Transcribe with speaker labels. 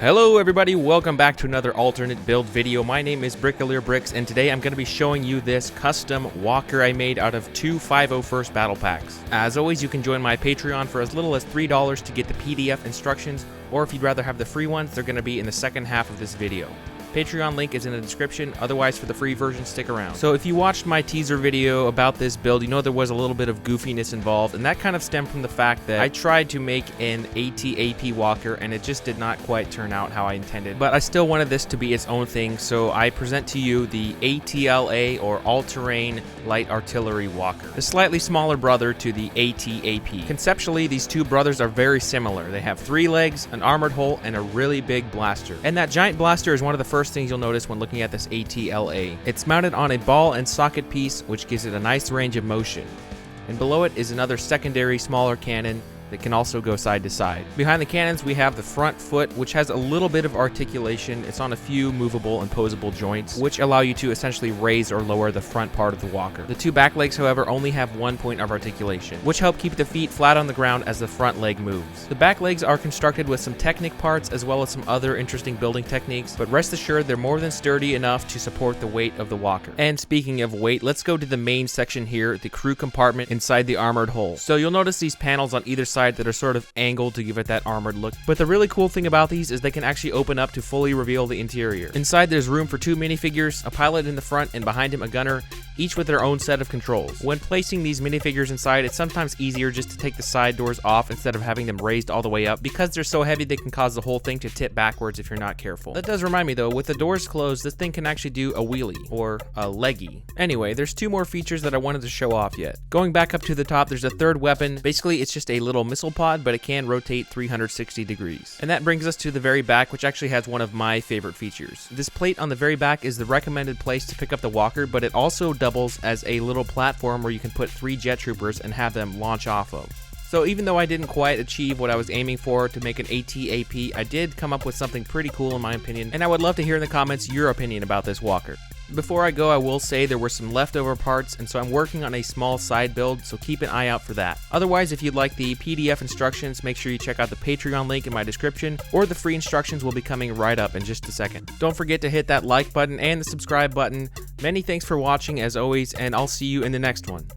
Speaker 1: Hello everybody, welcome back to another alternate build video. My name is Brickalier Bricks, and today I'm going to be showing you this custom walker I made out of two 501st battle packs. As always, you can join my Patreon for as little as $3 to get the PDF instructions, or if you'd rather have the free ones, they're going to be in the second half of this video. Patreon link is in the description, otherwise for the free version, stick around. So if you watched my teaser video about this build, you know there was a little bit of goofiness involved, and that kind of stemmed from the fact that I tried to make an AT-AP walker, and it just did not quite turn out how I intended. But I still wanted this to be its own thing, so I present to you the ATLA, or All-Terrain Light Artillery Walker, the slightly smaller brother to the AT-AP. Conceptually, these two brothers are very similar. They have 3 legs, an armored hull, and a really big blaster. And that giant blaster is one of the first things you'll notice when looking at this ATLA. It's mounted on a ball and socket piece, which gives it a nice range of motion. And below it is another secondary smaller cannon that can also go side to side. Behind the cannons, we have the front foot, which has a little bit of articulation. It's on a few movable and posable joints, which allow you to essentially raise or lower the front part of the walker. The 2 back legs, however, only have 1 point of articulation, which help keep the feet flat on the ground as the front leg moves. The back legs are constructed with some Technic parts as well as some other interesting building techniques, but rest assured they're more than sturdy enough to support the weight of the walker. And speaking of weight, let's go to the main section here, the crew compartment inside the armored hull. So you'll notice these panels on either side that are sort of angled to give it that armored look. But the really cool thing about these is they can actually open up to fully reveal the interior. Inside there's room for 2 minifigures, a pilot in the front and behind him a gunner, each with their own set of controls. When placing these minifigures inside, it's sometimes easier just to take the side doors off instead of having them raised all the way up. Because they're so heavy, they can cause the whole thing to tip backwards if you're not careful. That does remind me though, with the doors closed, this thing can actually do a wheelie, or a leggy. Anyway, there's 2 more features that I wanted to show off yet. Going back up to the top, there's a 3rd weapon. Basically, it's just a little missile pod, but it can rotate 360 degrees. And that brings us to the very back, which actually has one of my favorite features. This plate on the very back is the recommended place to pick up the walker, but it also doubles as a little platform where you can put 3 jet troopers and have them launch off of. So even though I didn't quite achieve what I was aiming for to make an AT-AP, I did come up with something pretty cool in my opinion, and I would love to hear in the comments your opinion about this walker. Before I go, I will say there were some leftover parts, and so I'm working on a small side build, so keep an eye out for that. Otherwise, if you'd like the PDF instructions, make sure you check out the Patreon link in my description, or the free instructions will be coming right up in just a second. Don't forget to hit that like button and the subscribe button. Many thanks for watching as always, and I'll see you in the next one.